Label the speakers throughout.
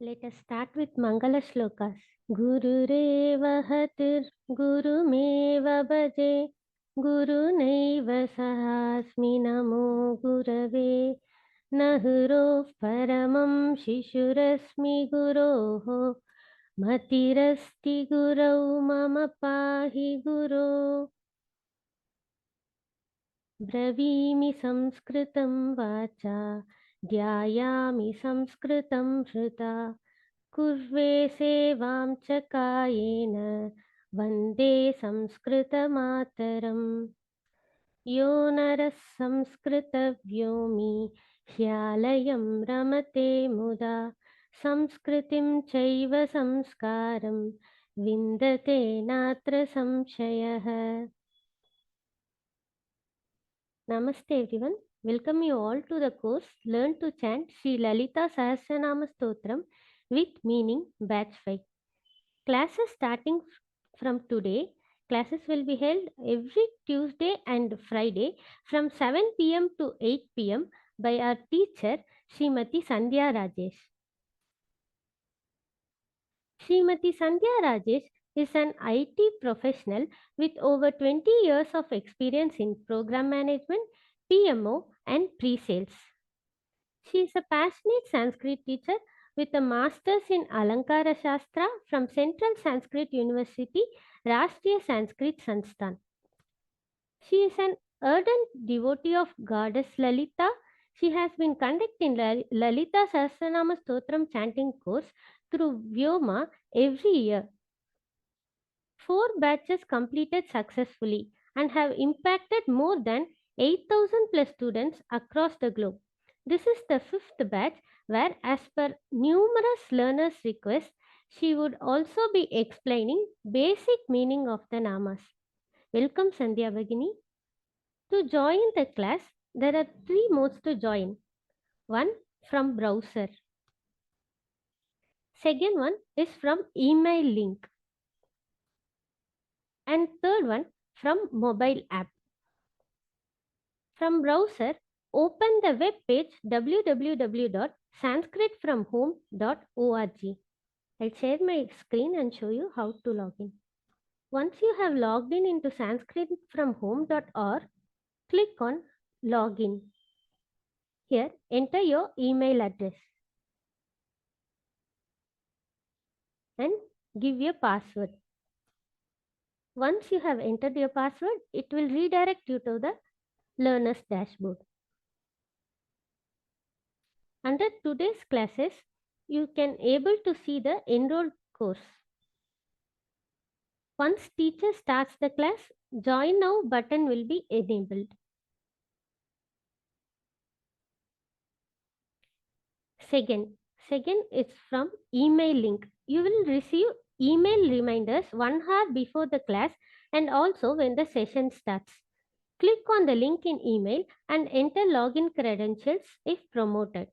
Speaker 1: Let us start with Mangala Shlokas. Gurureva hatir gurumeva bhaje gurunaiva sahasmi namo gurave nahuro paramam shishurasmi guroho matirasti gurau mama pahi guro ब्रवीमि संस्कृतं वाचा ध्यायामि संस्कृतं हृता कुर्वे सेवां च कायेन वन्दे संस्कृतमातरम् यो नरः संस्कृतव्योमी ह्यालयं रमते मुदा संस्कृतिं चैव संस्कारं विन्दते नात्र संशयः. Namaste everyone. Welcome you all to the course Learn to Chant SriLalitaSahasranamaStotram with Meaning Batch-5. Classes starting from today. Classes will be held every Tuesday and Friday from 7 p.m. to 8 p.m. by our teacher Smt.Sandhya.Rajesh. Smt.Sandhya.Rajesh is an IT professional with over 20 years of experience in program management, PMO, and pre-sales. She is a passionate Sanskrit teacher with a master's in Alankara Shastra from Central Sanskrit University, Rashtriya Sanskrit Sansthan. She is an ardent devotee of goddess Lalita. She has been conducting Lalita Sahasranama-Stotram chanting course through Vyoma every year. 4 batches completed successfully and have impacted more than 8,000 plus students across the globe. This is the 5th batch where, as per numerous learners' requests, she would also be explaining basic meaning of the namas. Welcome Sandhya Bhagini. To join the class, there are 3 modes to join. One, from browser. Second one is from email link. And third one, from mobile app. From browser, open the web page www.sanskritfromhome.org. I'll share my screen and show you how to log in. Once you have logged in into sanskritfromhome.org, click on login. Here, enter your email address and give your password. Once you have entered your password, it will redirect you to the learner's dashboard. Under today's classes, you can able to see the enrolled course. Once teacher starts the class, join now button will be enabled. Second is from email link. You will receive email reminders 1 hour before the class and also when the session starts. Click on the link in email and enter login credentials if promoted.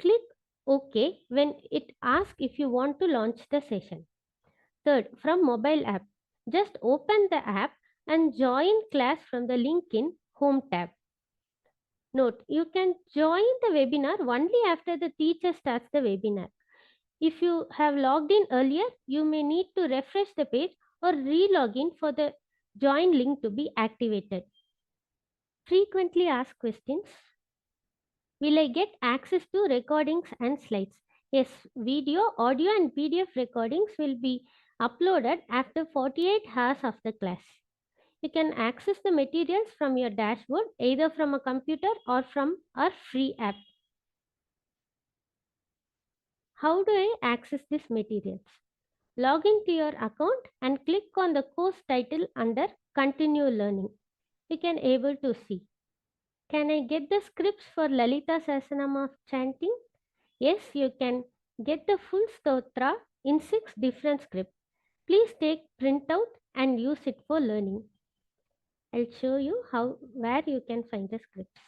Speaker 1: Click OK when it asks if you want to launch the session. Third, from mobile app. Just open the app and join class from the link in Home tab. Note, you can join the webinar only after the teacher starts the webinar. If you have logged in earlier, you may need to refresh the page or re-log in for the join link to be activated. Frequently asked questions. Will I get access to recordings and slides? Yes, video, audio and PDF recordings will be uploaded after 48 hours of the class. You can access the materials from your dashboard either from a computer or from our free app. How do I access these materials? Log into your account and click on the course title under Continue Learning. You can able to see. Can I get the scripts for Lalita Sahasranama chanting? Yes, you can get the full stotra in 6 different scripts. Please take printout and use it for learning. I'll show you where you can find the scripts.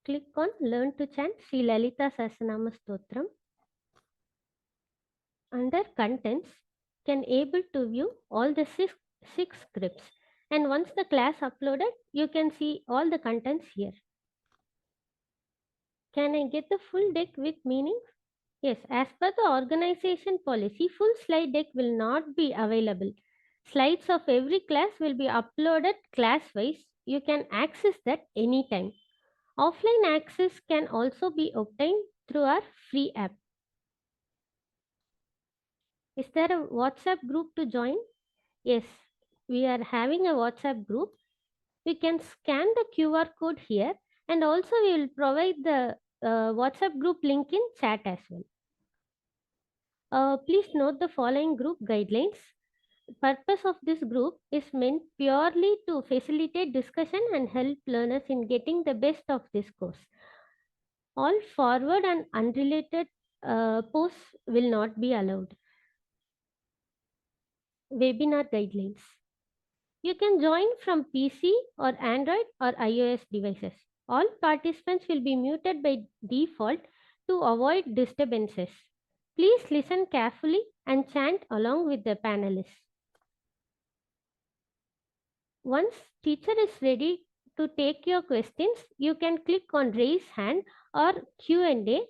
Speaker 1: Click on Learn to Chant SriLalitaSahasranamaStotram. Under Contents, can able to view all the six scripts. And once the class uploaded, you can see all the contents here. Can I get the full deck with meaning? Yes, as per the organization policy, full slide deck will not be available. Slides of every class will be uploaded class-wise. You can access that anytime. Offline access can also be obtained through our free app. Is there a WhatsApp group to join? Yes, we are having a WhatsApp group. We can scan the QR code here, and also we will provide the WhatsApp group link in chat as well. Please note the following group guidelines. Purpose of this group is meant purely to facilitate discussion and help learners in getting the best of this course. All forward and unrelated posts will not be allowed. Webinar guidelines. You can join from PC or Android or iOS devices. All participants will be muted by default to avoid disturbances. Please listen carefully and chant along with the panelists. Once teacher is ready to take your questions, you can click on raise hand or Q&A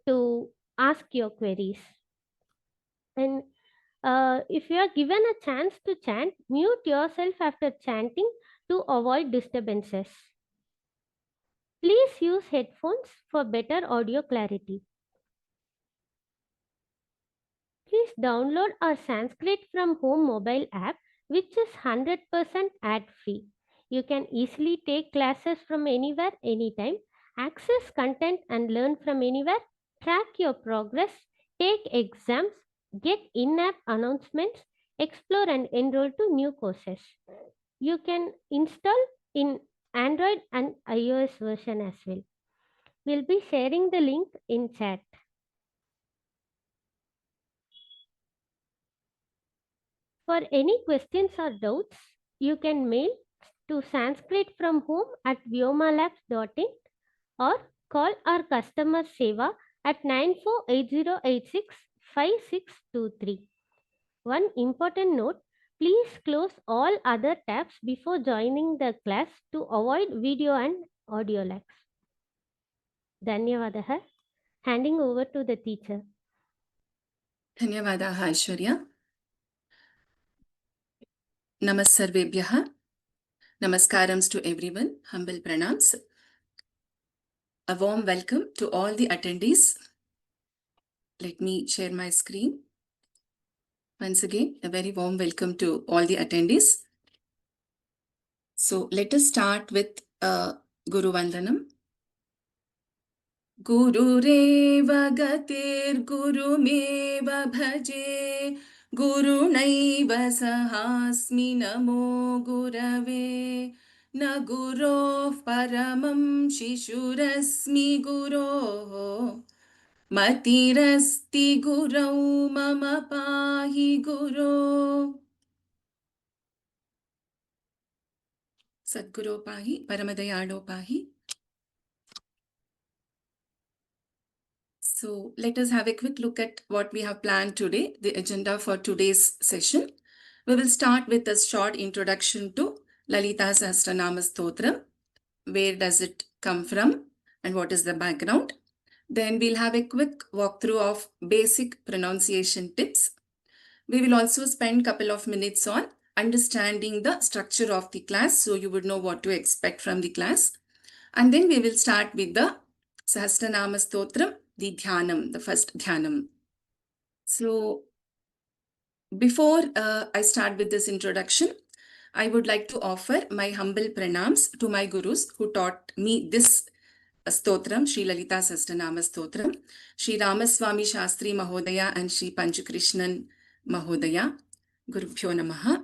Speaker 1: to ask your queries. And if you are given a chance to chant, mute yourself after chanting to avoid disturbances. Please use headphones for better audio clarity. Please download our Sanskrit from Home mobile app, which is 100% ad-free. You can easily take classes from anywhere, anytime, access content and learn from anywhere, track your progress, take exams, get in-app announcements, explore and enroll to new courses. You can install in Android and iOS version as well. We'll be sharing the link in chat. For any questions or doubts, you can mail to Sanskrit from home at vyomalabs.in or call our customer Seva at 9480865623. One important note, please close all other tabs before joining the class to avoid video and audio lags. Dhanyavadaha. Handing over to the teacher.
Speaker 2: Dhanyavadaha Aishwarya. Namassarvebhyaha. Namaskarams to everyone. Humble pranams. A warm welcome to all the attendees. Let me share my screen. Once again, a very warm welcome to all the attendees. So let us start with Guru Vandanam. Gurureva gatir gurumeva bhaje gurunaiva sahasmi namo gurave na gurof paramam shishurasmi guroh matirasti gurau mama pahi guru. Sadguru pahi, Paramadayalo pahi. So let us have a quick look at what we have planned today, the agenda for today's session. We will start with a short introduction to Lalita SahasranamaStotram. Where does it come from and what is the background? Then we'll have a quick walkthrough of basic pronunciation tips. We will also spend a couple of minutes on understanding the structure of the class so you would know what to expect from the class. And then we will start with the Sahasranama-Stotram, the Dhyanam, the first Dhyanam. So before I start with this introduction, I would like to offer my humble pranams to my gurus who taught me this Stotram, SriLalita Sahasranama-Stotram, Sri Ramaswamy Shastri Mahodaya and Sri Panchakrishnan Mahodaya. Gurubhyo Namaha.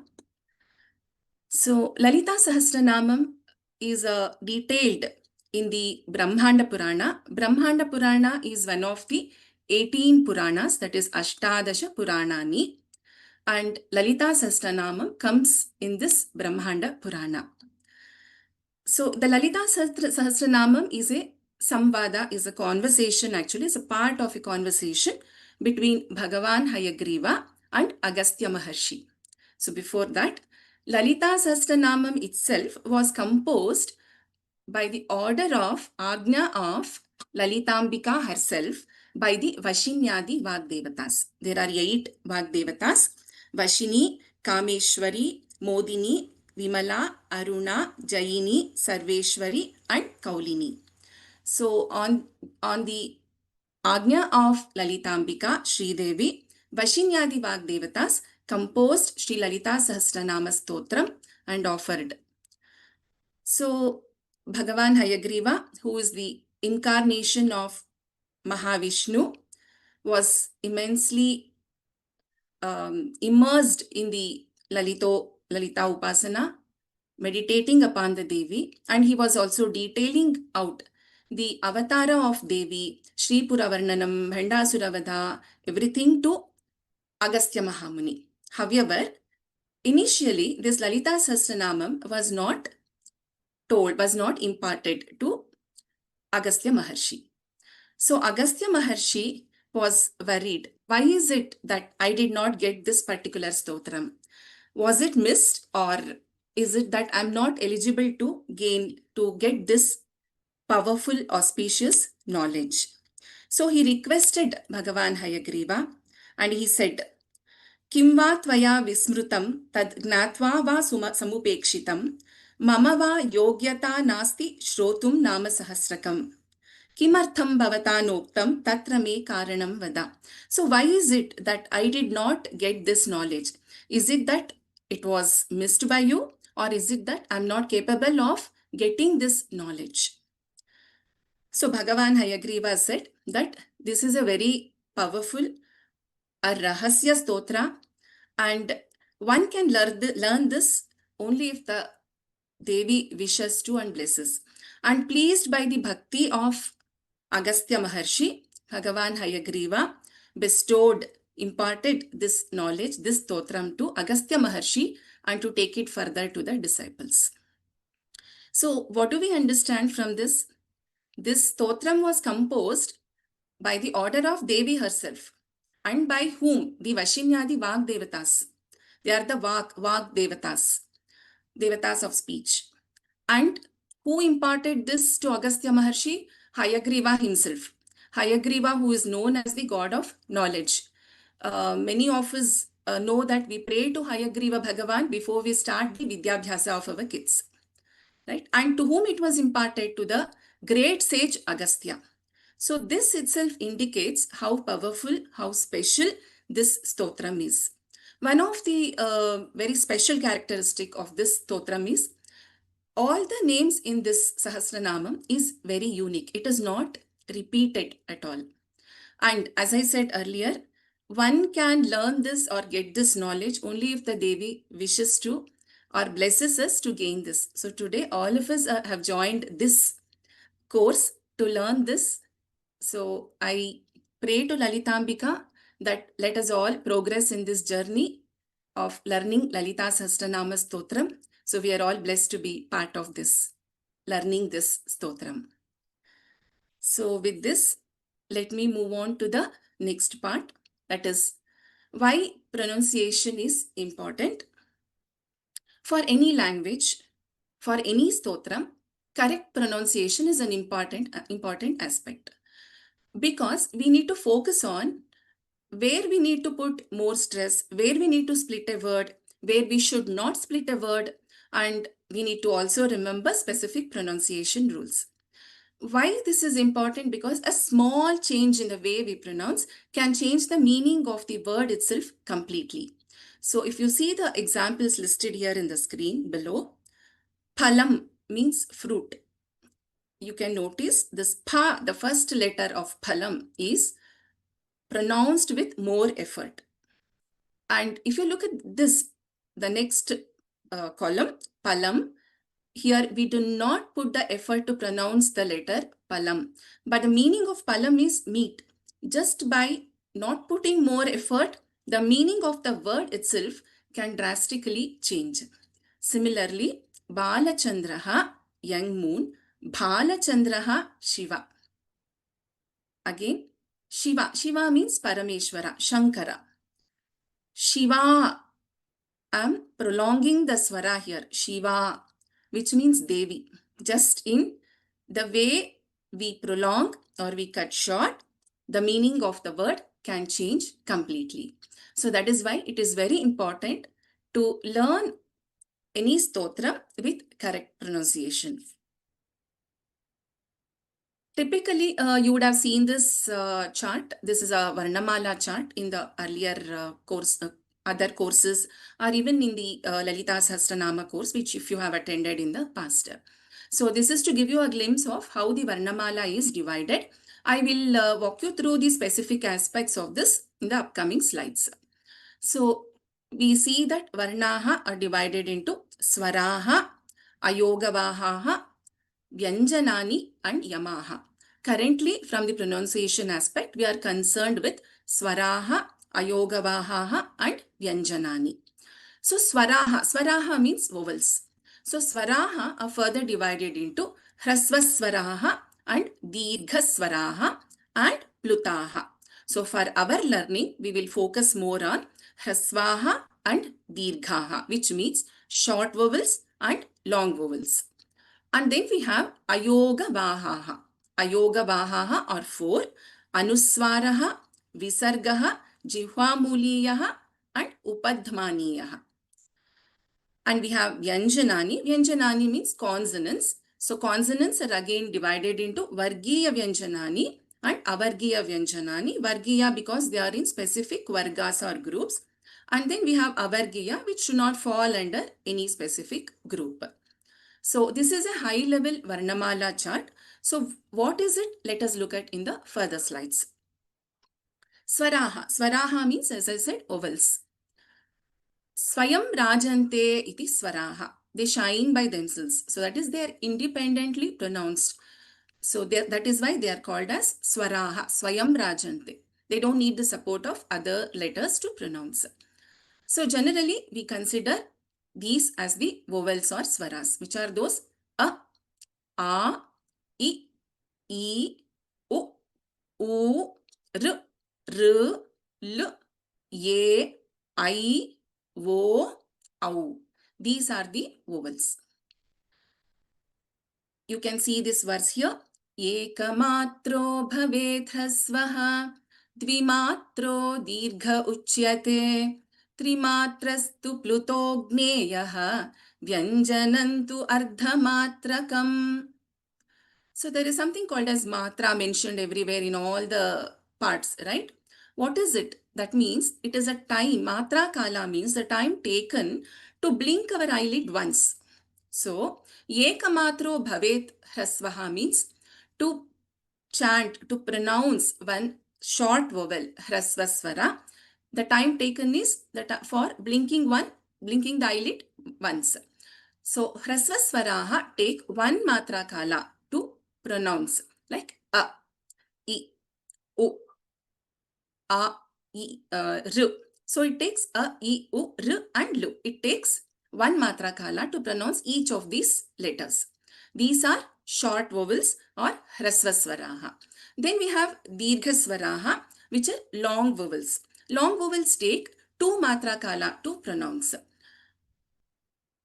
Speaker 2: So Lalita Sahasranamam is detailed in the Brahmanda Purana. Brahmanda Purana is one of the 18 Puranas, that is Ashtadasha Puranani. And Lalita Sahasranamam comes in this Brahmanda Purana. So the Lalita Sahasranamam is a samvada, is a conversation actually, it's a part of a conversation between Bhagavan Hayagriva and Agastya Maharshi. So before that, Lalita Sahasranamam itself was composed by the order of Agnya of Lalitambika herself, by the Vashinyadi Vagdevatas. There are 8 Vagdevatas: Vashini, Kameshwari, Modini, Vimala, Aruna, Jayini, Sarveshwari, and Kaulini. So on the Agnya of Lalitambika, Sri Devi, Vashinyadi Vagdevatas composed Sri Lalita-Sahasranama-Stotram and offered. So Bhagavan Hayagriva, who is the incarnation of Mahavishnu, was immensely immersed in the Lalita Upasana, meditating upon the Devi, and he was also detailing out the avatara of Devi, Shri Puravarnanam, Bhandasuravadha, everything to Agastya Mahamuni. However, initially this Lalita Sahasranamam was not imparted to Agastya Maharshi. So Agastya Maharshi was worried. Why is it that I did not get this particular stotram? Was it missed, or is it that I'm not eligible to get this powerful, auspicious knowledge? So he requested Bhagavan Hayagriva and he said, Kim va tvaya vismrutam tad gnatva va samupekshitam mama va yogyata nasti shrotum nama sahasrakam. Kimartham bhavata noktam tatra me karanam vada. So why is it that I did not get this knowledge? Is it that it was missed by you, or is it that I'm not capable of getting this knowledge? So Bhagavan Hayagriva said that this is a very powerful, a rahasya stotra, and one can learn this only if the Devi wishes to and blesses. And pleased by the bhakti of Agastya Maharshi, Bhagavan Hayagriva imparted this knowledge, this stotram to Agastya Maharshi and to take it further to the disciples. So what do we understand from this? This stotram was composed by the order of Devi herself. And by whom? The Vashinyadi Vagdevatas. They are the Vagdevatas, Devatas of speech. And who imparted this to Agastya Maharshi? Hayagriva himself. Hayagriva, who is known as the god of knowledge. Many of us know that we pray to Hayagriva Bhagavan before we start the Vidyabhyasa of our kids. Right? And to whom it was imparted? To the great sage Agastya. So this itself indicates how powerful, how special this stotram is. One of the very special characteristic of this stotram is all the names in this Sahasranamam is very unique. It is not repeated at all. And as I said earlier, one can learn this or get this knowledge only if the Devi wishes to or blesses us to gain this. So today all of us have joined this course to learn this. So I pray to Lalitambika that let us all progress in this journey of learning Lalita Sahasranama Stotram. So we are all blessed to be part of this, learning this stotram. So with this, let me move on to the next part, that is why pronunciation is important. For any language, for any stotram, correct pronunciation is an important aspect, because we need to focus on where we need to put more stress, where we need to split a word, where we should not split a word, and we need to also remember specific pronunciation rules. Why this is important? Because a small change in the way we pronounce can change the meaning of the word itself completely. So if you see the examples listed here in the screen below, phalam means fruit. You can notice this pa, the first letter of phalam, is pronounced with more effort. And if you look at this, the next column, palam, here we do not put the effort to pronounce the letter palam, but the meaning of palam is meat. Just by not putting more effort, the meaning of the word itself can drastically change. Similarly, Balachandraha, young moon, Balachandraha, Shiva. Again, Shiva. Shiva means Parameshwara, Shankara. Shiva. I'm prolonging the swara here, Shiva, which means Devi. Just in the way we prolong or we cut short, the meaning of the word can change completely. So that is why it is very important to learn any stotram with correct pronunciation. Typically, you would have seen this chart. This is a Varnamala chart in the earlier other courses, or even in the Lalita Sahasranama course, which if you have attended in the past. So this is to give you a glimpse of how the Varnamala is divided. I will walk you through the specific aspects of this in the upcoming slides. So we see that Varnaha are divided into Swaraha, Ayogavahaha, Vyanjanani and Yamaha. Currently, from the pronunciation aspect, we are concerned with Swaraha, Ayogavahaha and Vyanjanani. So Swaraha means vowels. So Swaraha are further divided into Hrasvaswaraha and Dirghaswaraha and Plutaha. So for our learning, we will focus more on Hrasvaha and Dirghaha, which means short vowels and long vowels. And then we have Ayogavahaha. Ayogavahaha are 4. Anusvaraha, Visargaha, Jihvamuliyaha and Upadhmaniyaha. And we have Vyanjanani. Vyanjanani means consonants. So consonants are again divided into Vargiya Vyanjanani and Avargiya Vyanjanani. Vargiya because they are in specific Vargas or groups. And then we have Avargiya, which should not fall under any specific group. So this is a high level Varnamala chart. So what is it? Let us look at in the further slides. Swaraha. Swaraha means, as I said, vowels. Swayam Rajante iti Swaraha. They shine by themselves. So that is they are independently pronounced. So that is why they are called as Swaraha. Swayam Rajante. They don't need the support of other letters to pronounce. So generally we consider these as the vowels or swaras, which are those A, I, U, U, R, L, E, I, O, Au. These are the vowels. You can see this verse here. Ekamatro bhavet hasvaha, dvimatro dirgha uchyate, trimatrastu pluto gneyaha, vyanjanantu ardhamatrakam. So there is something called as matra mentioned everywhere in all the parts, right? What is it? That means it is a time. Matra kala means the time taken to blink our eyelid once. So, ekamatro bhavet hrasvaha means to chant, to pronounce one short vowel, hrasvasvara. The time taken is for blinking the eyelid once. So, hrasvasvaraha take one matra kala to pronounce, like a, I, U, a, I, R. So, it takes a, I, U, R and Lu. It takes one matra kala to pronounce each of these letters. These are short vowels or hrasvasvaraha. Then we have dirghasvaraha, which are long vowels. Long vowels take two matra kala to pronounce. A,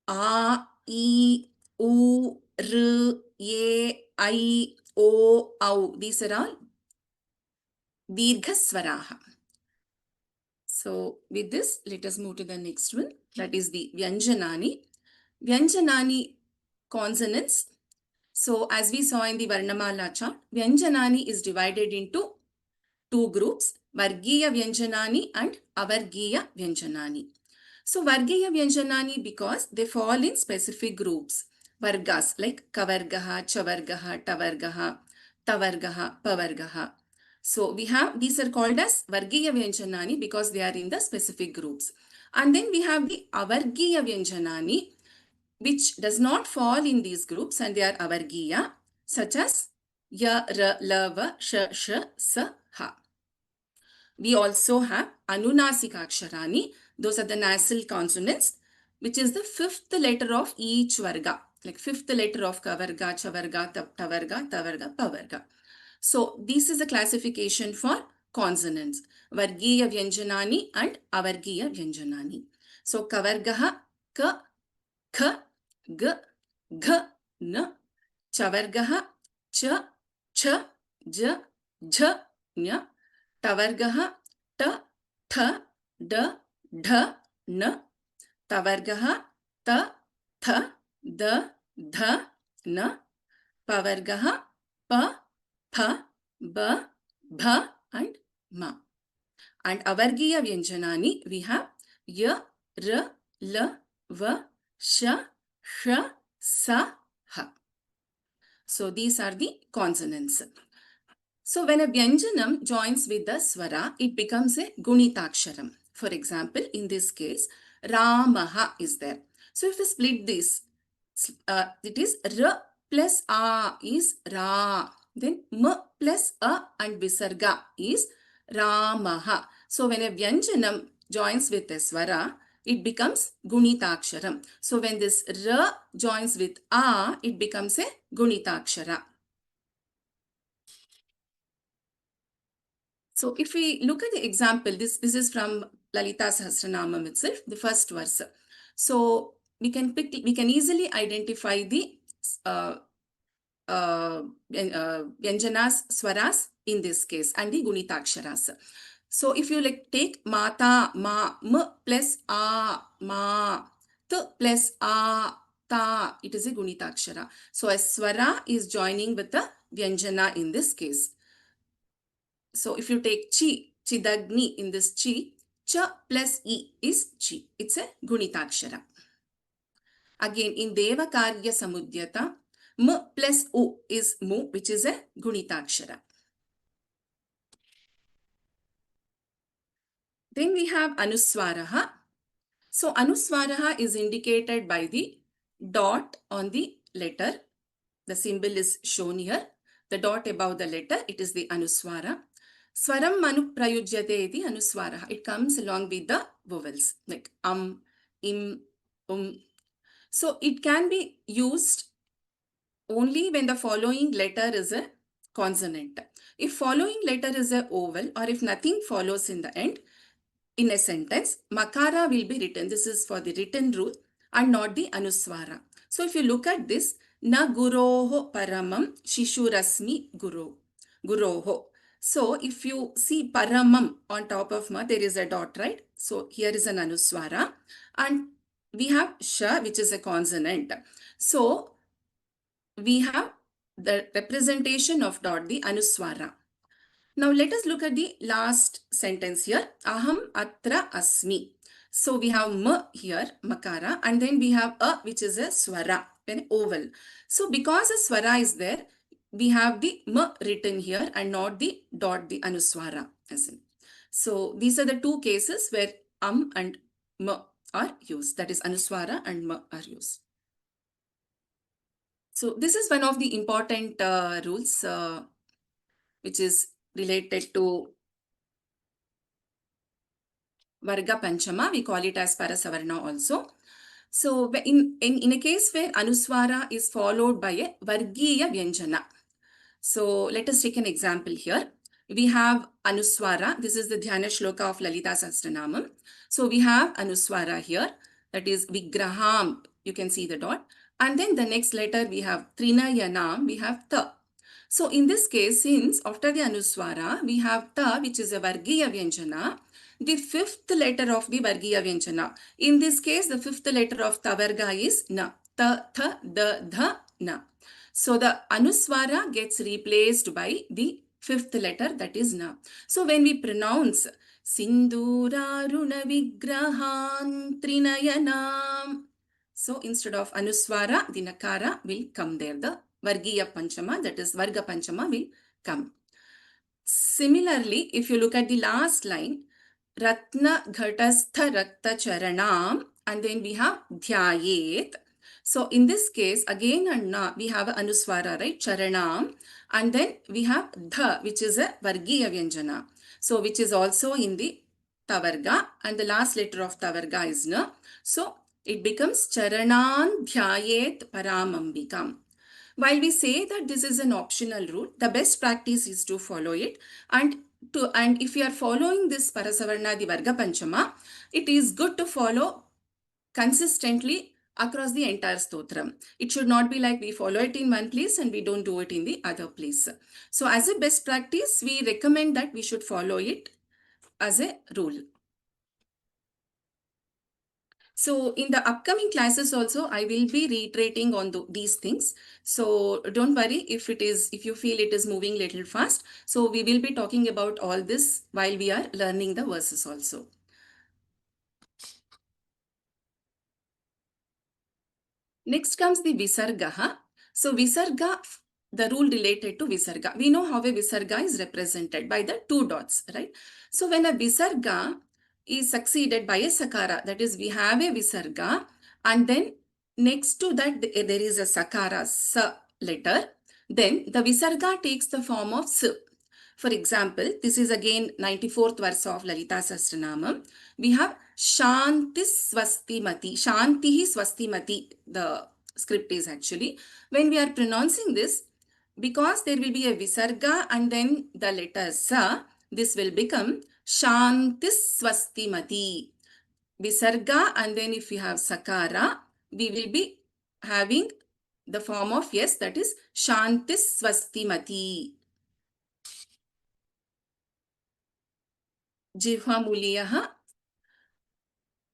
Speaker 2: I, U, R, E, I, O, Au. These are all dirghasvaraha. So with this, let us move to the next one. That is the Vyanjanani. Vyanjanani consonants. So as we saw in the Varnamala chart, Vyanjanani is divided into two groups, Vargiya Vyanjanani and Avargiya Vyanjanani. So Vargiya Vyanjanani because they fall in specific groups, Vargas like Kavargaha, Chavargaha, Tavargaha, Tavargaha, Pavargaha. So we have, these are called as Vargiya Vyanjanani because they are in the specific groups. And then we have the Avargiya Vyanjanani, which does not fall in these groups and they are Avargiya, such as Ya, Ra, La, Va, Sh, Sh, Sa, Ha. We also have Anunasika Aksharani. Those are the nasal consonants, which is the fifth letter of each varga, like fifth letter of Kavarga, Chavarga, Tavarga, Tavarga, Pavarga. So this is a classification for consonants, Vargiya Vyanjanani and Avargiya Vyanjanani. So Kavargaha, Ka, Kha, G, Gh, N, Chavargaha, Ch, Ch, J, Jh, Nya, tavargaha, ta, tha, da, dha, na. Tavargaha, ta, tha, da, dha, na. Pavargaha, pa, pha, ba, bha, and ma. And avargiya vyanjanani we have ya, ra, la, va, sha, sha, sa, ha. So these are the consonants. So when a vyanjanam joins with the swara, it becomes a gunitaksharam. For example, in this case, Ramaha is there. So if we split this, it is R plus A is Ra. Then M plus A and Visarga is Ramaha. So when a vyanjanam joins with a swara, it becomes gunitaksharam. So when this R joins with A, it becomes a gunitakshara. So if we look at the example, this is from Lalita Sahasranama itself, the first verse. So we can easily identify the vyanjanas, swaras in this case and the gunitaksharas. So if you take mata, ma, m plus a, ma, t plus a, ta, it is a gunitakshara. So a swara is joining with the vyanjana in this case. So if you take chi, chidagni in this chi, cha plus e is chi. It's a gunitakshara. Again, in devakarya samudyata, m plus u is mu, which is a gunitakshara. Then we have anuswaraha. So anuswaraha is indicated by the dot on the letter. The symbol is shown here. The dot above the letter, it is the anuswara. Swaram manuprayujyate iti anuswaraha. It comes along with the vowels like im, So it can be used only when the following letter is a consonant. If following letter is a vowel or if nothing follows in the end, in a sentence, makara will be written. This is for the written rule and not the anuswara. So if you look at this, na guroho paramam shishurasmi guroho. So if you see paramam on top of ma, there is a dot, right? So here is an anuswara and we have sha, which is a consonant. So we have the representation of dot, the anuswara. Now let us look at the last sentence here. Aham atra asmi. So we have ma here, makara, and then we have a, which is a swara, an vowel. So because a swara is there, we have the ma written here and not the dot, the anuswara. So these are the two cases where and ma are used. That is anuswara and ma are used. So this is one of the important rules which is related to Varga Panchama. We call it as Parasavarna also. So in a case where Anuswara is followed by a Vargiya Vyanjana. So let us take an example here. We have Anuswara. This is the Dhyana Shloka of Lalita Sahasranamam. So we have Anuswara here. That is Vigraham. You can see the dot. And then the next letter we have Trinayanam. We have Ta. So in this case, since after the Anuswara, we have Ta, which is a Vargiya Vyanjana, the fifth letter of the Vargiya Vyanjana. In this case, the fifth letter of Tavarga is Na. Ta, tha, da, dha, na. So the Anuswara gets replaced by the fifth letter, that is Na. So when we pronounce Sindura Runa Vigrahan Trinayanam, so instead of Anuswara, the Nakara will come there. The Vargiya Panchama, that is Varga Panchama, will come. Similarly, if you look at the last line, Ratna Ghatastha Rakta Charanam, and then we have Dhyayet. So in this case, again and na, we have Anuswara, right? Charanam. And then we have Dha, which is a Vargiya Vyanjana. So which is also in the Tavarga. And the last letter of Tavarga is Na. So it becomes Charanan Dhyayet Paramambikam. While we say that this is an optional rule, the best practice is to follow it. And if you are following this Parasavarna, the Varga Panchama, it is good to follow consistently across the entire stotram. It should not be like we follow it in one place and we don't do it in the other place. So as a best practice, we recommend that we should follow it as a rule. So in the upcoming classes also, I will be reiterating on these things. So don't worry if you feel it is moving little fast. So we will be talking about all this while we are learning the verses also. Next comes the Visarga. So Visarga, the rule related to Visarga. We know how a Visarga is represented by the two dots, right? So when a Visarga is succeeded by a Sakara, that is we have a Visarga and then next to that there is a Sakara, Sa letter. Then the Visarga takes the form of S. For example, this is again 94th verse of Lalita Sahasranama. We have Shanti Swastimati. Shantihi Swastimati, the script is actually. When we are pronouncing this, because there will be a Visarga and then the letter Sa, this will become Shanti Swastimati. Visarga and then if we have Sakara, we will be having the form of yes, that is Shanti Swastimati. Jihvamuliyaha.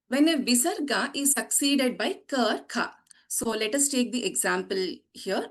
Speaker 2: When a Visarga is succeeded by ka or kha. So let us take the example here.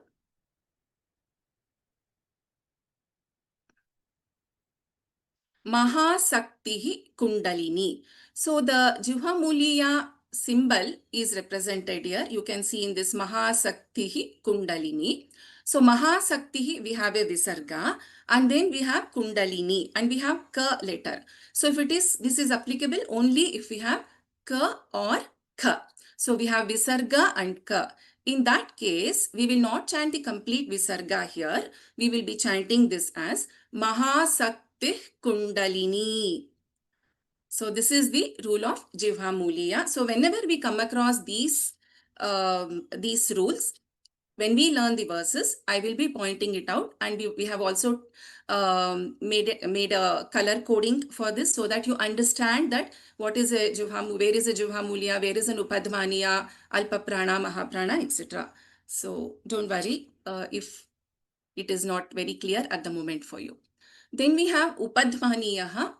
Speaker 2: Mahasaktihi Kundalini. So the Jihvamuliya symbol is represented here. You can see in this Mahasaktihi Kundalini. So Mahasaktihi, we have a Visarga and then we have Kundalini and we have ka letter. So if this is applicable only if we have ka or kha. So we have Visarga and ka. In that case, we will not chant the complete Visarga here. We will be chanting this as Mahasakti Kundalini. So this is the rule of Jivhamuliya. So whenever we come across these rules, when we learn the verses, I will be pointing it out, and we have also made a color coding for this so that you understand that what is a Jivhamu, where is a Jivhamuliya, where is an Upadhmaniya, Alpaprana, Mahaprana, etc. So don't worry if it is not very clear at the moment for you. Then we have Upadhmaniyaha.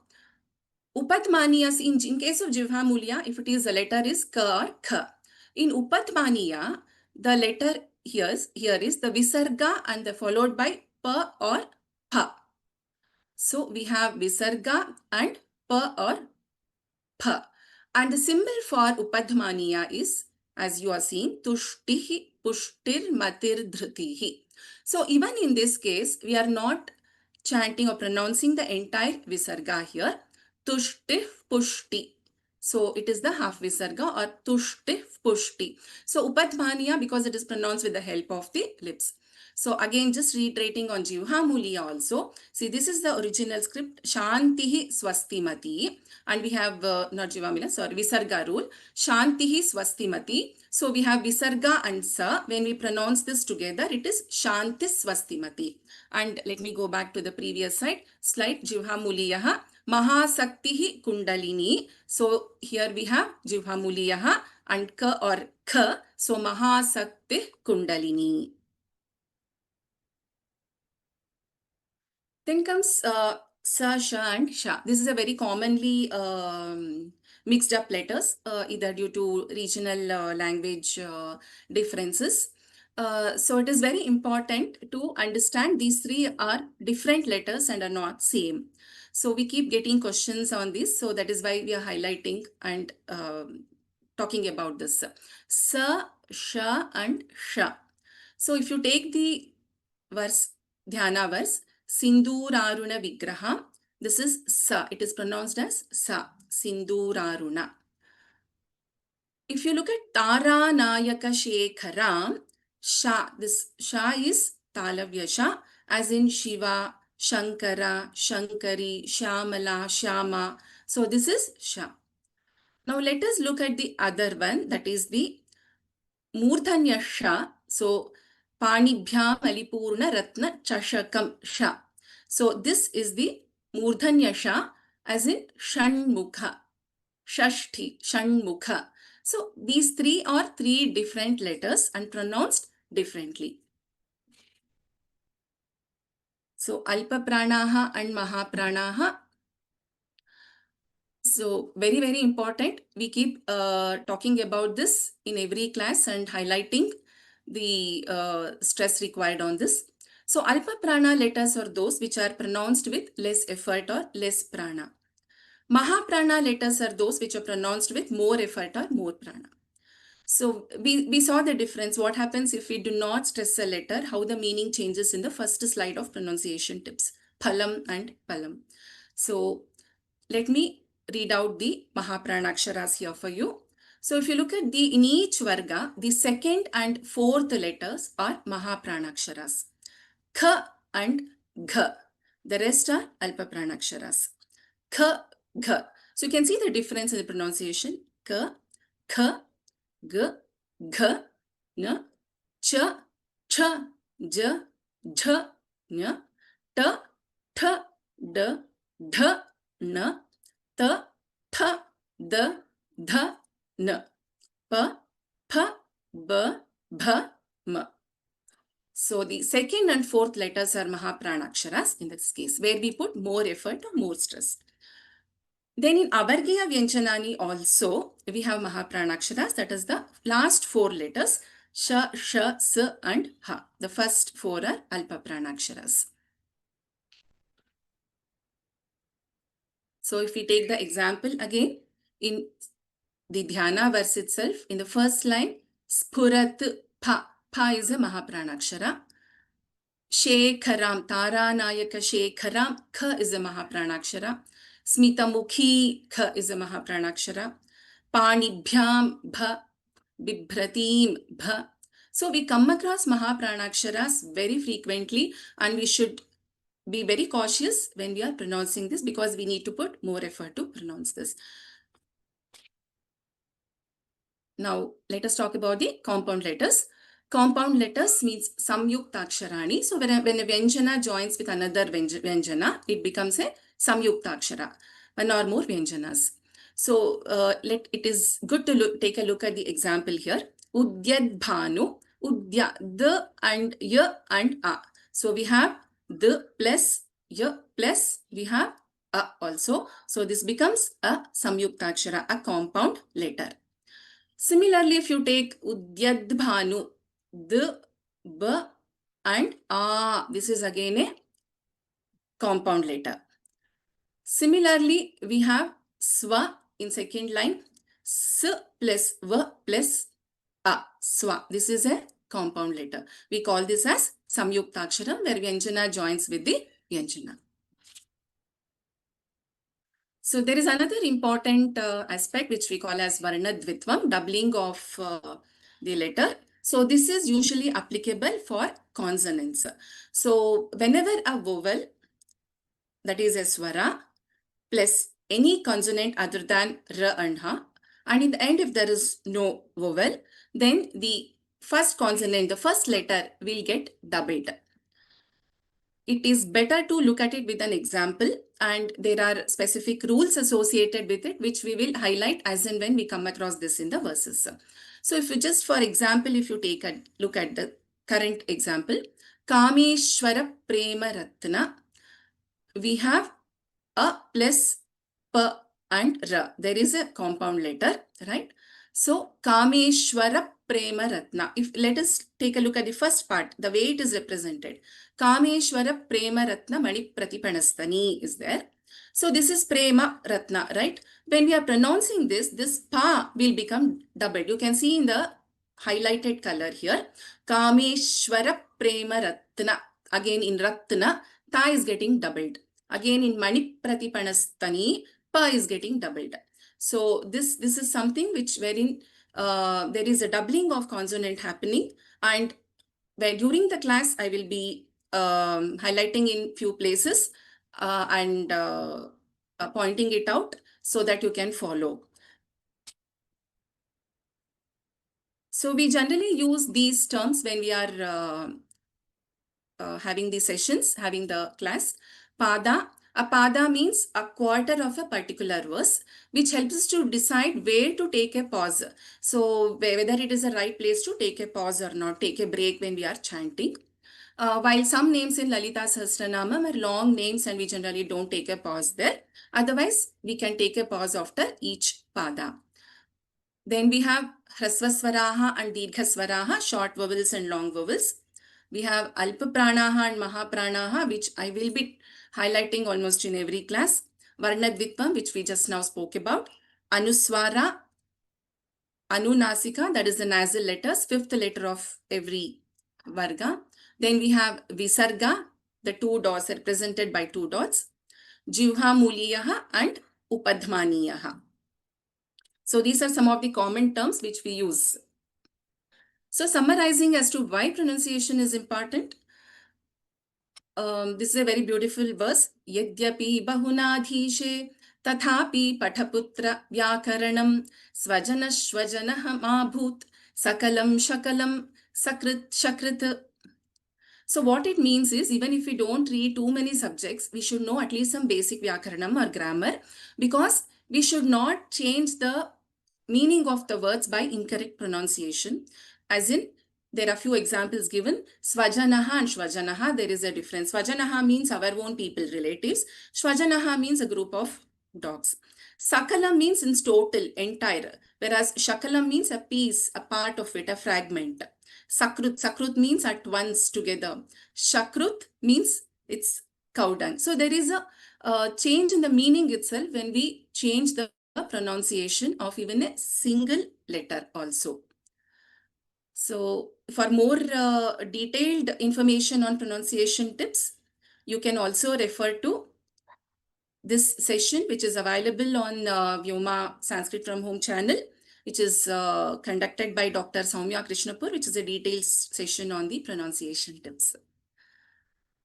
Speaker 2: Upadhmaniyas, in case of Jivhamuliya, if it is the letter is ka or kha. In Upadhmaniya, the letter here is the Visarga and the followed by pa or pa. So we have Visarga and pa or pa. And the symbol for Upadhmaniya is, as you are seeing, Tushtihi, Pushtir, Matir, Dhrutihi. So even in this case, we are not chanting or pronouncing the entire Visarga here. Tushtif, Pushti. So it is the half Visarga or Tushtif, Pushti. So Upadhmaniya, because it is pronounced with the help of the lips. So again, just reiterating on Jivhamuliya also. See, this is the original script, Shantihi Swastimati. And we have, not Jivhamuliya, sorry, Visarga rule. Shantihi Swastimati. So we have Visarga and Sa. When we pronounce this together, it is Shanti Swastimati. And let me go back to the previous slide, Jivhamuliyaha. Mahasaktihi Kundalini. So here we have Jivhamuliyaha and Ka or Kha. So Mahasakti Kundalini. Then comes Sa, Sha and Sha. This is a very commonly mixed up letters, either due to regional language differences. So it is very important to understand these three are different letters and are not same. So we keep getting questions on this. So that is why we are highlighting and talking about this. Sa, Sha and Sha. So if you take the verse, Dhyana verse, Sinduraruna Vigraha. This is Sa. It is pronounced as Sa. Sinduraruna. If you look at Tara Nayaka Shekharam, Sha. This Sha is Talavya Sha, as in Shiva, Shankara, Shankari, Shamala, Shama. So this is Sha. Now let us look at the other one, that is the Murthanya Sha. So Panibhyam Alipurna Ratna Chashakam Sha. So this is the Murdhanya Sha, as in Shanmukha, Shashti, Shanmukha. So these three are three different letters and pronounced differently. So Alpa Pranaha and Mahapranaha. So very, very important. We keep talking about this in every class and highlighting the stress required on this. So Alpa Prana letters are those which are pronounced with less effort or less prana. Mahaprana letters are those which are pronounced with more effort or more prana. So we saw the difference. What happens if we do not stress a letter, how the meaning changes in the first slide of pronunciation tips. Phalam and Palam. So let me read out the Mahapranaksharas here for you. So if you look at in each varga, the second and fourth letters are Mahapranaksharas. Kh and Gh. The rest are Alpapranaksharas. Kh, Gh. So you can see the difference in the pronunciation. K, Kh, G, Gh, N, Ch, Ch, J, Jh, N, T, Th, D, Dh, N, T, Th, D, Dh, N, P, P, B, Bh, M. So the second and fourth letters are Mahapranaksharas in this case, where we put more effort or more stress. Then in Avargya Vyanjanani also, we have Mahapranaksharas, that is the last four letters, Sh, Sh, S and Ha. The first four are Alpapranaksharas. So if we take the example again, in the Dhyana verse itself, in the first line, Spurat Pa. Pa is a Mahapranakshara. Shekharam, Taranayaka Shekharam, Kha is a Mahapranakshara. Smitamukhi, Kha is a Mahapranakshara. Panibhyam, Bha, Bibhratim, Bha. So we come across Mahapranaksharas very frequently, and we should be very cautious when we are pronouncing this because we need to put more effort to pronounce this. Now, let us talk about the compound letters. Compound letters means samyuktaksharani. So when a Vyanjana joins with another Vyanjana, it becomes a samyuktakshara, one or more Vyanjanas. So it is good to take a look at the example here. Udyad Bhanu, Udya, the and ya and a. So we have the plus ya plus we have a also. So this becomes a samyuktakshara, a compound letter. Similarly, if you take Udyad Bhanu, the, b and a, this is again a compound letter. Similarly, we have Swa in second line, S plus V plus A, Swa. This is a compound letter. We call this as Samyuktaksharam, where Vyanjana joins with the Vyanjana. So there is another important aspect which we call as Varnadvitvam, doubling of the letter. So this is usually applicable for consonants. So whenever a vowel, that is a swara, plus any consonant other than r and ha, and in the end if there is no vowel, then the first consonant, the first letter will get doubled. It is better to look at it with an example, and there are specific rules associated with it, which we will highlight as and when we come across this in the verses. So if you just, for example, if you take a look at the current example, Kameshwara Prema Ratna, we have a plus p and ra. There is a compound letter, right? So Kameshwara Prema Ratna. If let us take a look at the first part, the way it is represented. Kameshwara Prema Ratna Mani Pratipanastani is there. So this is Prema Ratna, right? When we are pronouncing this, this pa will become doubled. You can see in the highlighted color here. Kameshwara Prema Ratna. Again in Ratna, ta is getting doubled. Again in Mani Pratipanastani, pa is getting doubled. So this is something which wherein there is a doubling of consonant happening, and where during the class I will be highlighting in few places and pointing it out so that you can follow. So we generally use these terms when we are having the sessions, having the class. Pada, A pada means a quarter of a particular verse, which helps us to decide where to take a pause. So whether it is the right place to take a pause or not, take a break when we are chanting. While some names in Lalita Sahasranama are long names and we generally don't take a pause there. Otherwise, we can take a pause after each pada. Then we have Hrasvaswaraha and Dirghaswaraha, short vowels and long vowels. We have Alpa Pranaha and Maha Pranaha, which I will be highlighting almost in every class. Varnadvitvam, which we just now spoke about. Anusvara, Anunasika, that is the nasal letters, fifth letter of every Varga. Then we have Visarga, the two dots represented by two dots. Jivha Muliyaha and Upadhmaniyaha. So these are some of the common terms which we use. So summarizing as to why pronunciation is important. This is a very beautiful verse. Yadyapi bahunadhishe tathapi pathaputra vyakaranam svajana shvajanah mabhut sakalam shakalam sakrit shakrit. So what it means is, even if we don't read too many subjects, we should know at least some basic vyakaranam or grammar, because we should not change the meaning of the words by incorrect pronunciation. As in, there are few examples given. Svajanaha and Shvajanaha, there is a difference. Svajanaha means our own people, relatives. Shvajanaha means a group of dogs. Sakalam means in total, entire. Whereas Shakalam means a piece, a part of it, a fragment. Sakrut means at once, together. Shakrut means it's cow dung. So there is a change in the meaning itself when we change the pronunciation of even a single letter also. So for more detailed information on pronunciation tips, you can also refer to this session, which is available on Vyoma-Sanskrit from Home channel, which is conducted by Dr. Soumya Krishnapur, which is a detailed session on the pronunciation tips.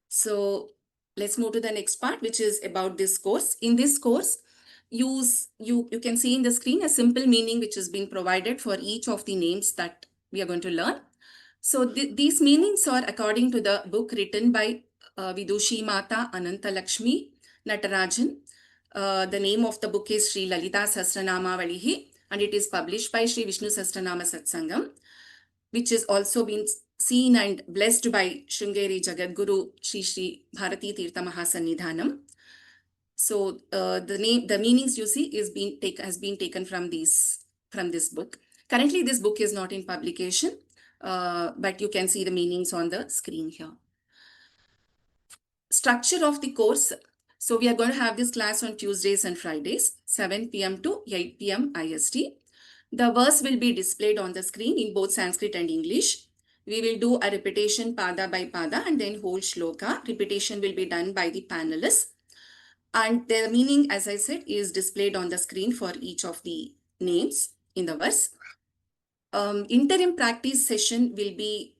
Speaker 2: So let's move to the next part, which is about this course. In this course, you can see in the screen a simple meaning which has been provided for each of the names that we are going to learn. So these meanings are according to the book written by Vidushi Mata Ananta Lakshmi Natarajan. The name of the book is SriLalitaSahasranamaStotram, and it is published by Sri Vishnu Sahasranama Satsangam, which is also been seen and blessed by Sringeri Jagadguru Sri Bharati Tirtha Mahasannidhanam. So the meanings you see has been taken from this book. Currently, this book is not in publication, but you can see the meanings on the screen here. Structure of the course. So we are going to have this class on Tuesdays and Fridays, 7 p.m. to 8 p.m. IST. The verse will be displayed on the screen in both Sanskrit and English. We will do a repetition pada by pada and then whole shloka. Repetition will be done by the panelists. And their meaning, as I said, is displayed on the screen for each of the names in the verse. Interim practice session will be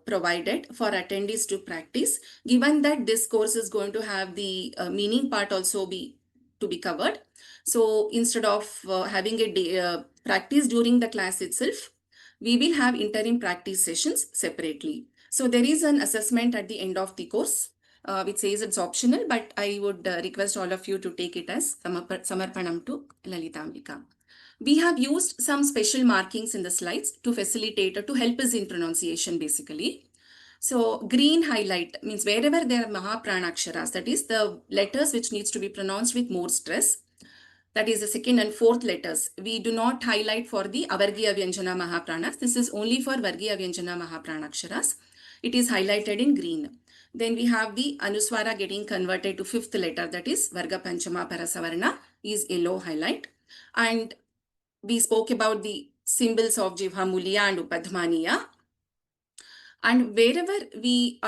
Speaker 2: provided for attendees to practice, given that this course is going to have the meaning part also to be covered. So instead of having a day, practice during the class itself, we will have interim practice sessions separately. So there is an assessment at the end of the course, which says it's optional, but I would request all of you to take it as Samarpanam to Lalitamika. We have used some special markings in the slides to facilitate or to help us in pronunciation basically. So green highlight means wherever there are Mahapranaksharas, that is the letters which needs to be pronounced with more stress. That is the second and fourth letters. We do not highlight for the Avargiya Vyanjana Mahapranas. This is only for Vargiya Vyanjana Mahapranaksharas. It is highlighted in green. Then we have the Anusvara getting converted to fifth letter, that is Varga Panchama Parasavarna, is yellow highlight. And we spoke about the symbols of Jivha Mulya and Upadhmaniya. And wherever we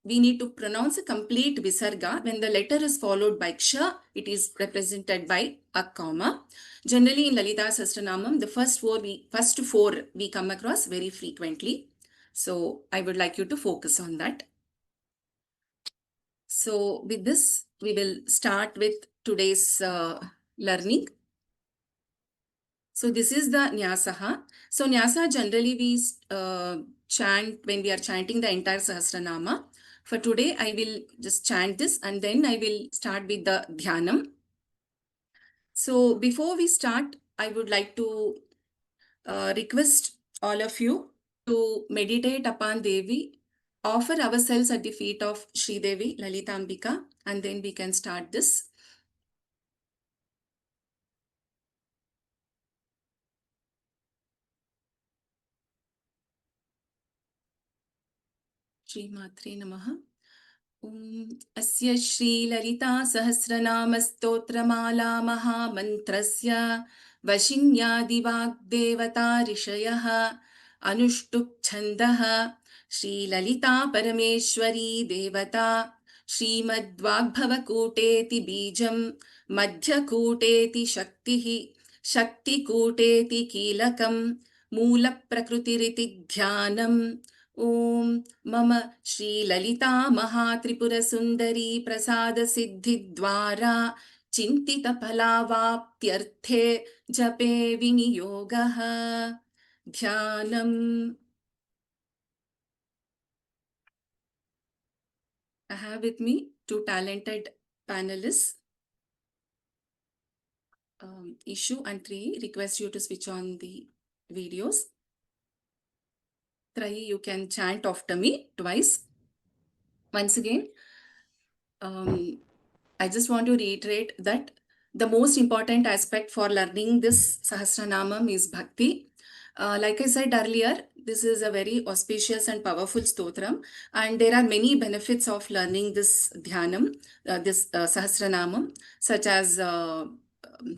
Speaker 2: need to pronounce a complete Visarga, when the letter is followed by Ksha, it is represented by a comma. Generally in Lalita Sahasranamam, the first four we come across very frequently. So I would like you to focus on that. So with this, we will start with today's learning. So this is the Nyasaha. So Nyasa generally we chant when we are chanting the entire Sahasranama For today, I will just chant this and then I will start with the Dhyanam. So before we start, I would like to request all of you to meditate upon Devi, offer ourselves at the feet of Sri Devi, Lalita Ambika, and then we can start this. Shri Matre Namaha. अस्य श्रीललितासहस्रनामस्तोत्रमाला महामन्त्रस्य वशिन्यादिवाग्देवता ऋषयः अनुष्टुप् छन्दः श्रीललिता परमेश्वरी देवता श्रीमद्वाग्भवकूटेति बीजं मध्यकूटेति शक्तिः शक्तिकूटेति कीलकं मूलप्रकृतिरिति ध्यानम् ॐ मम श्रीललिता महात्रिपुरसुन्दरी प्रसादसिद्धिद्वारा चिन्तितफलावाप्त्यर्थे जपे विनियोगः ध्यानम्. I have with me two talented panelists, Ishu and Tri. Request you to switch on the videos. Try, you can chant after me twice. Once again, I just want to reiterate that the most important aspect for learning this Sahasranamam is Bhakti. Like I said earlier, this is a very auspicious and powerful stotram, and there are many benefits of learning this Dhyanam, this Sahasranamam, such as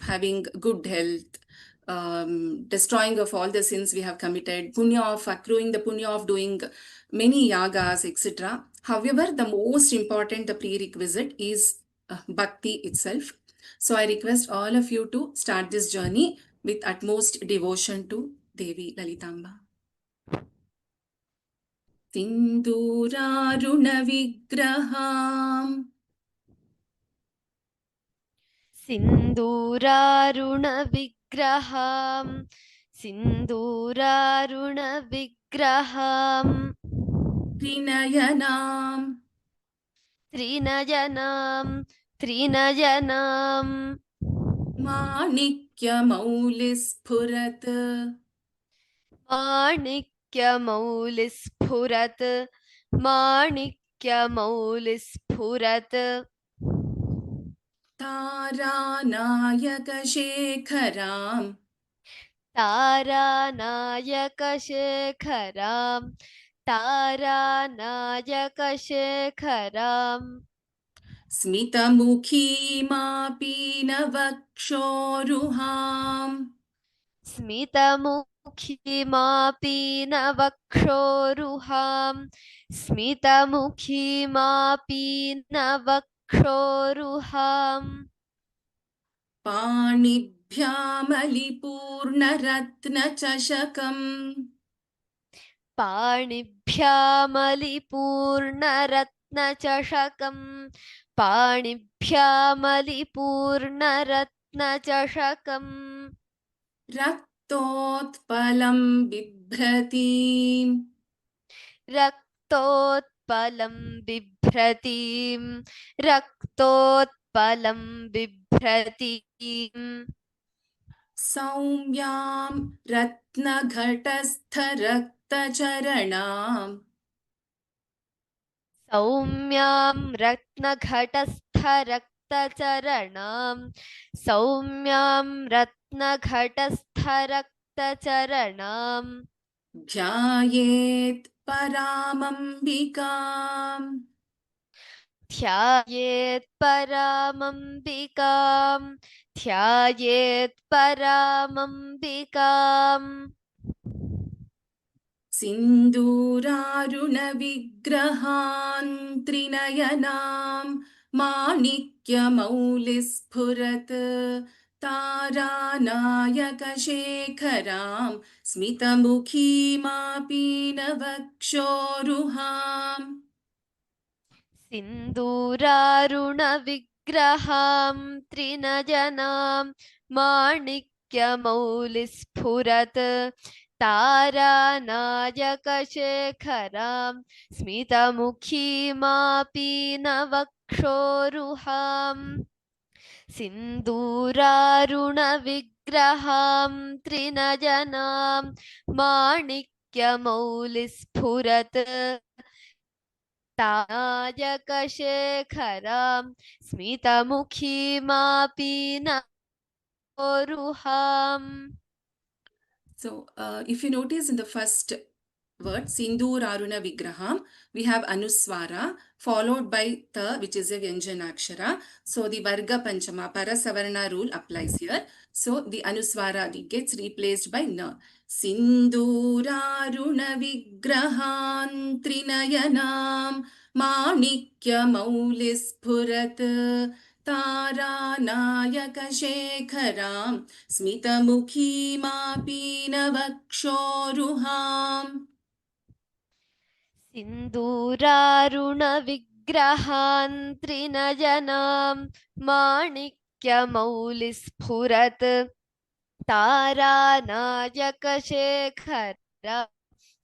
Speaker 2: having good health, destroying of all the sins we have committed, punya of accruing the punya of doing many yagas, etc. However, the most important, the prerequisite is Bhakti itself. So I request all of you to start this journey with utmost devotion to Devi Lalitamba. Sinduraruna Vigraham
Speaker 3: Sinduraruna Vigraham Trinayanam Manikya-maulispurat Taranayakashekharam
Speaker 2: Smitamukhimapinavakshoruham
Speaker 3: Smitamukhi-mapinavakshoruham
Speaker 2: Panibhyamalipurnaratnachashakam
Speaker 3: Panibhyamalipurnaratnachashakam
Speaker 2: Raktotpalam bibhratim
Speaker 3: Raktotpalam bibhratim
Speaker 2: Saumyam ratnaghatastharaktacharanam
Speaker 3: Saumyam ratnaghatastharaktacharanam Saumyam ratnaghatastharaktacharanam
Speaker 2: Dhyayet paramambikam
Speaker 3: Dhyayet paramambikam Dhyayet paramambikam
Speaker 2: Sinduraruna vigrahan trinayanam Manikya-maulispurat Taranayakashekharam Smitamukhimapinavakshoruham
Speaker 3: Sinduraruna-vigraham trinayanam Manikya-maulispurat तारानायकशेखरां स्मितमुखीमापि नवक्षोरुहाम् सिन्दूरारुणविग्रहां त्रिनयनां माणिक्यमौलिस्फुरत् तानायकशेखरां स्मितमुखीमापि नवक्षोरुहाम्.
Speaker 2: So, if you notice in the first word, Sindur Aruna Vigraham, we have Anusvara followed by Ta, which is a Vyanjana Akshara. So, the Varga Panchama, Parasavarna rule applies here. So, the Anusvara gets replaced by Na. Sindur Aruna Vigrahan Trinayanam Manikya Maulisphurat तारानायकशेखरां स्मितमुखीमापि नवक्षोरुहाम्.
Speaker 3: सिन्दूरारुणविग्रहान् त्रिनयनां माणिक्यमौलिस्फुरत् तारानायकशेखरा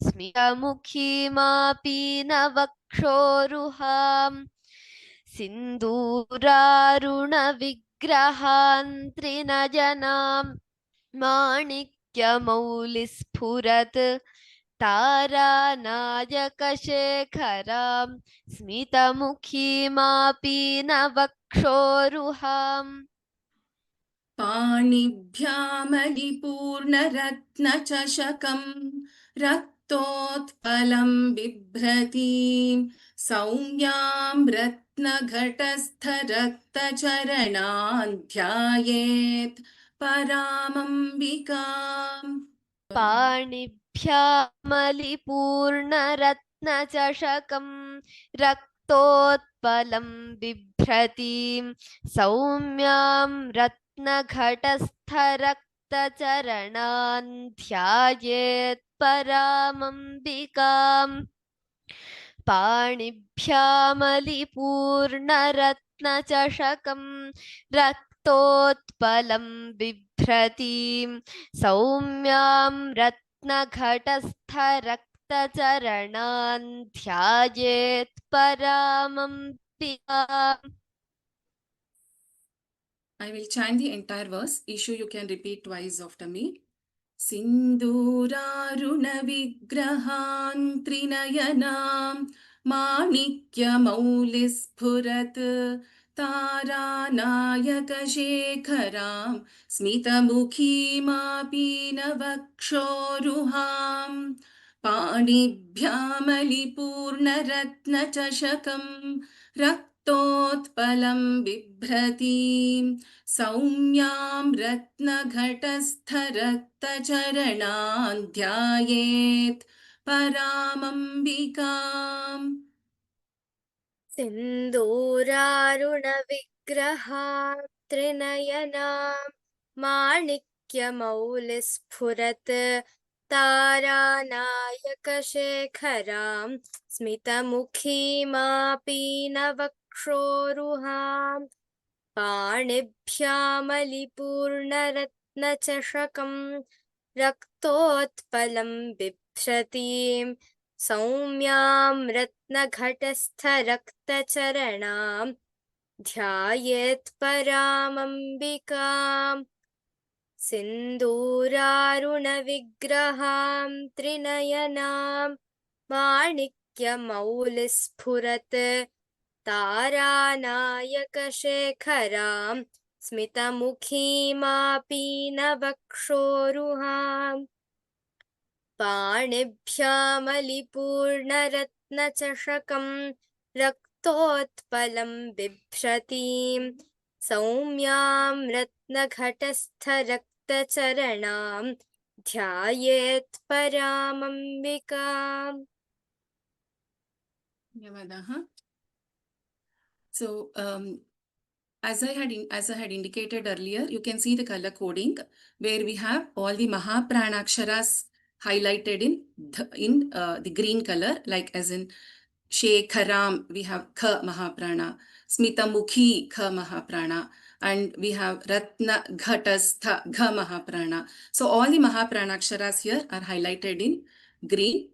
Speaker 3: स्मितमुखीमापि नवक्षोरुहाम् सिन्दूरारुणविग्रहान् त्रिनयनां माणिक्यमौलिस्फुरत् तारानायकशेखरां स्मितमुखीमापि नवक्षोरुहाम्
Speaker 2: पाणिभ्यामलिपूर्णरत्नचषकं रक्तोत्पलं बिभ्रतीं सौम्यां रत्नघटस्थरक्तचरणान् ध्यायेत् परामम्बिकाम्.
Speaker 3: पाणिभ्यामलिपूर्णरत्नचषकं रक्तोत्पलं बिभ्रतीं सौम्यां रत्नघटस्थरक्तचरणान् ध्यायेत् परामम्बिकाम् पाणिभ्यामलिपूर्णरत्नचषकं रक्तोत्पलं बिभ्रतीं सौम्यां रत्नघटस्थरक्तचरणान् ध्यायेत् परामम्बिकाम्.
Speaker 2: I will chant the entire verse. Issue, you can repeat twice after me. सिन्दूरारुणविग्रहान् त्रिनयनां माणिक्यमौलिस्फुरत् तारानायकशेखरां स्मितमुखीमापि नवक्षोरुहाम् पाणिभ्यामलिपूर्णरत्नचषकं रक्तोत्पलं बिभ्रतीं सौम्यां रत्नघटस्थरक्तचरणान् ध्यायेत् परामम्बिकाम्.
Speaker 4: सिन्दूरारुणविग्रहां त्रिनयनां माणिक्यमौलिस्फुरत् तारानायकशेखरां स्मितमुखीमापि नवक्षोरुहाम् पाणिभ्यामलिपूर्णरत्नचषकं रक्तोत्पलं बिभ्रतीं सौम्यां रत्नघटस्थरक्तचरणां ध्यायेत् परामम्बिकाम् सिन्दूरारुणविग्रहां त्रिनयनां माणिक्यमौलिस्फुरत् तारानायकशेखरां स्मितमुखीमापि नवक्षोरुहाम् पाणिभ्यामलिपूर्णरत्नचषकं रक्तोत्पलं बिभ्रतीं सौम्यां रत्नघटस्थरक्तचरणां ध्यायेत् परामम्बिकाम्.
Speaker 2: धन्यवादाः. So, as I had indicated earlier, you can see the color coding where we have all the Mahapranaksharas highlighted in the green color, like as in Shekharam, we have Kha Mahaprana, Smitamukhi Kha Mahaprana, and we have Ratna, Ghatastha, Gha Mahaprana. So all the Mahaprana aksharas here are highlighted in green.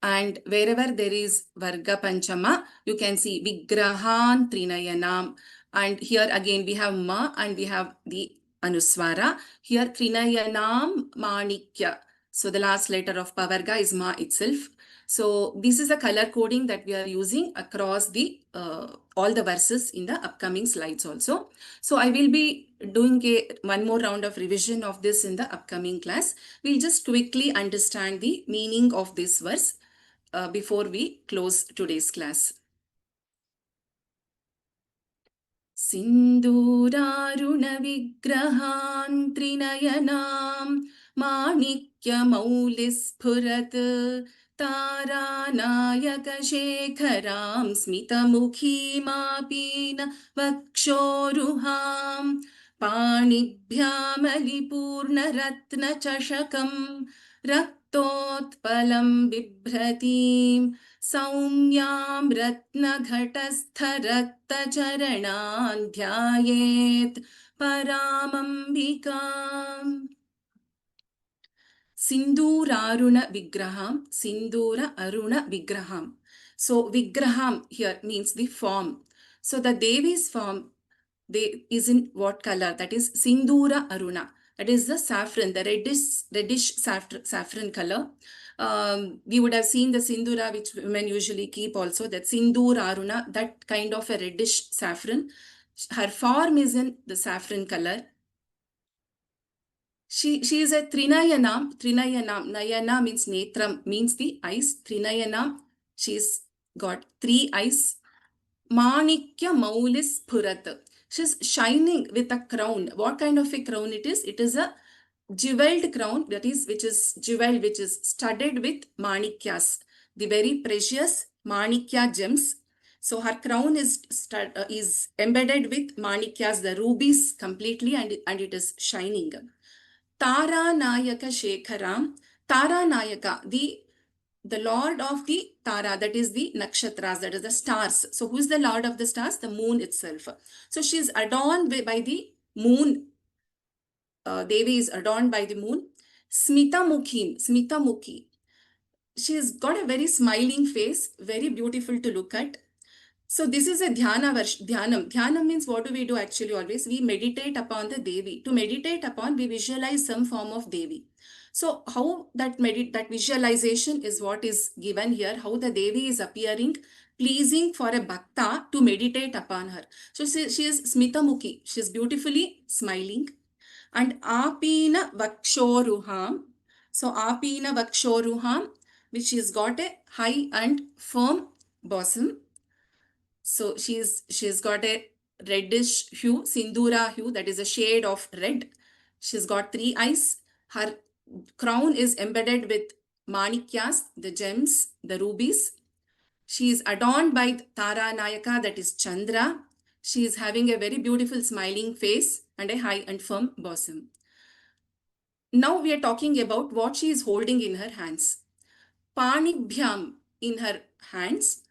Speaker 2: And wherever there is Varga Panchama, you can see Vigrahan Trinayanam. And here again we have Ma and we have the Anusvara. Here Trinayanam Manikya. So the last letter of Pavarga is Ma itself. So this is the color coding that we are using across the all the verses in the upcoming slides also. So I will be doing one more round of revision of this in the upcoming class. We'll just quickly understand the meaning of this verse before we close today's class. Sindurarunavigrahan trinayanam manikya-maulispurat taranayakashekharam smitamukhimapina vakshoruham panibhyamalipurnaratnachashakam raktotpalam bibhratim सौम्यां रत्नघटस्थरक्तचरणान् ध्यायेत् परामम्बिकाम्. Sinduraruna Vigraham, Sindura Aruna Vigraham. So Vigraham here means the form. So the Devi's form is in what color? That is Sindura Aruna. That is the saffron, the reddish saffron color. We would have seen the Sindura, which women usually keep also, that Sindura Aruna, that kind of a reddish saffron. Her form is in the saffron color. She is a Trinayanam. Nayana means Netram, means the eyes. Trinayanam, she's got 3 eyes. Manikya Maulis Purat. She's shining with a crown. What kind of a crown it is? It is a jeweled crown, that is, which is jeweled, which is studded with manikyas, the very precious manikya gems. So her crown is embedded with manikyas, the rubies completely, and it is shining. Tara Nayaka Shekharam. Tara Nayaka, the lord of the Tara, that is the nakshatras, that is the stars. So who is the lord of the stars? The moon itself. So she is adorned by the moon. Devi is adorned by the moon. Smita-mukhi. She has got a very smiling face, very beautiful to look at. So this is a Dhyanam. Dhyanam means, what do we do actually always? We meditate upon the Devi. To meditate upon, we visualize some form of Devi. So how that visualization is what is given here, how the Devi is appearing, pleasing for a bhakta to meditate upon her. So she is Smita-mukhi. She is beautifully smiling. And Apina Vakshoruham. So Apina Vakshoruham, which has got a high and firm bosom. So she's got a reddish hue, Sindura hue, that is a shade of red. She's got 3 eyes. Her crown is embedded with manikyas, the gems, the rubies. She is adorned by Tara Nayaka, that is Chandra. She is having a very beautiful smiling face and a high and firm bosom. Now we are talking about what she is holding in her hands. Panibhyam, in her hands.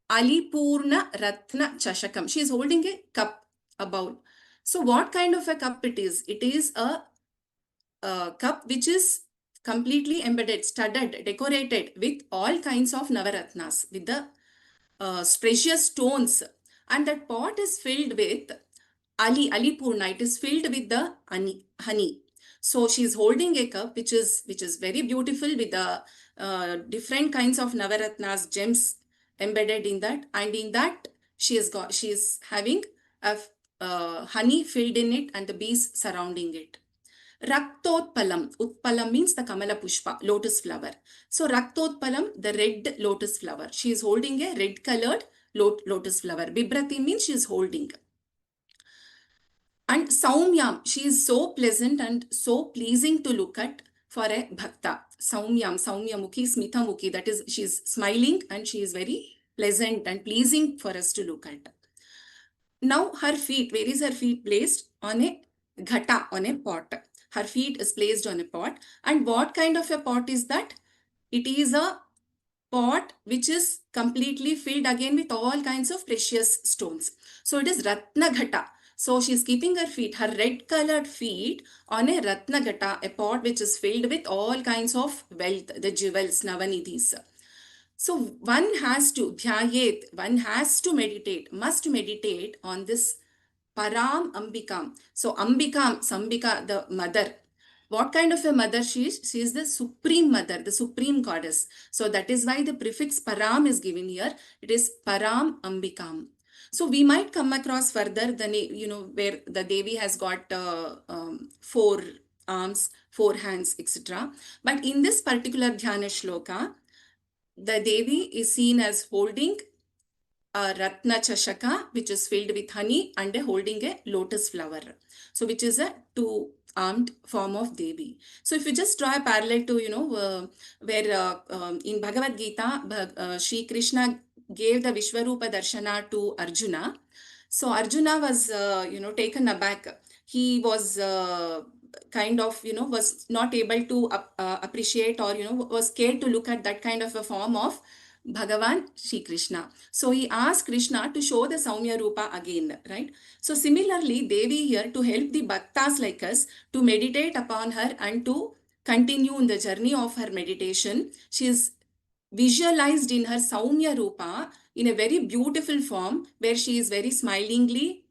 Speaker 2: Alipurna Ratna Chashakam. She is holding a cup, a bowl. So what kind of a cup it is? It is a cup which is completely embedded, studded, decorated with all kinds of Navaratnas, with the precious stones. And that pot is filled with Alipurna. It is filled with the honey. So she is holding a cup which is very beautiful, with the different kinds of Navaratnas, gems embedded in that, and in that she is having a honey filled in it and the bees surrounding it. Raktotpalam. Utpalam means the Kamala Pushpa, lotus flower. So Raktotpalam, the red lotus flower. She is holding a red colored lotus flower. Bibrati means she is holding. And Saumyam, she is so pleasant and so pleasing to look at for a bhakta. Saumyamukhi, Smithamukhi, that is, she is smiling and she is very pleasant and pleasing for us to look at. Now her feet, where is her feet placed? On a ghata, on a pot. Her feet is placed on a pot. And what kind of a pot is that? It is a pot which is completely filled again with all kinds of precious stones. So it is Ratna Ghata. So she's keeping her feet, her red colored feet, on a Ratnagata, a pot which is filled with all kinds of wealth, the jewels, Navanidhis. So one has to dhyayet, one has to meditate, must meditate on this Param Ambikam. So Ambikam, Sambika, the mother. What kind of a mother she is? She is the supreme mother, the supreme goddess. So that is why the prefix Param is given here. It is Param Ambikam. So we might come across further the where the Devi has got 4 arms, 4 hands, etc. But in this particular Dhyana Shloka, the Devi is seen as holding a Ratna Chashaka, which is filled with honey, and holding a lotus flower. So, which is a 2-armed form of Devi. So, if you just draw a parallel to, where in Bhagavad Gita, Shri Krishna gave the Vishwarupa Darshana to Arjuna. So, Arjuna was, taken aback. He was was not able to appreciate, or, was scared to look at that kind of a form of Bhagavan Shri Krishna. So he asked Krishna to show the Saumya Rupa again, right? So similarly, Devi here to help the bhaktas like us to meditate upon her and to continue in the journey of her meditation. She is visualized in her Saumya Rupa in a very beautiful form where she is very smilingly,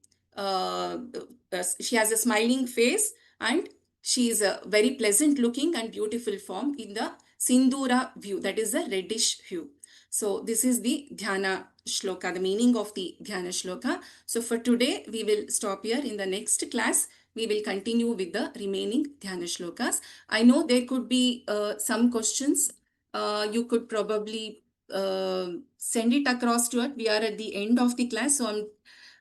Speaker 2: she has a smiling face, and she is a very pleasant looking and beautiful form in the Sindura view, that is the reddish hue. So this is the Dhyana Shloka, the meaning of the Dhyana Shloka. So for today, we will stop here. In the next class, we will continue with the remaining Dhyana Shlokas. I know there could be some questions. You could probably send it across to us. We are at the end of the class, so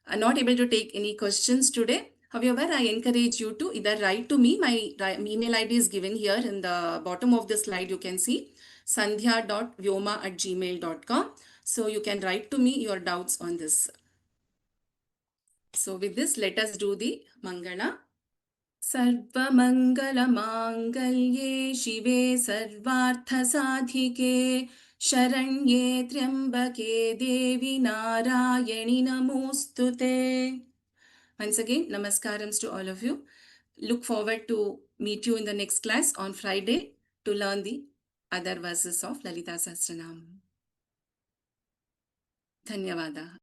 Speaker 2: I'm not able to take any questions today. However, I encourage you to either write to me. My email ID is given here in the bottom of the slide. You can see sandhya.vyoma@gmail.com. So you can write to me your doubts on this. So with this, let us do the Mangala. सर्वमङ्गलमाङ्गल्ये शिवे सर्वार्थसाधिके शरण्ये त्र्यम्बके देवी नारायणि नमोऽस्तुते. Once again, namaskarams to all of you. Look forward to meet you in the next class on Friday to learn the other verses of Lalita Sahasranam. Dhanyavada.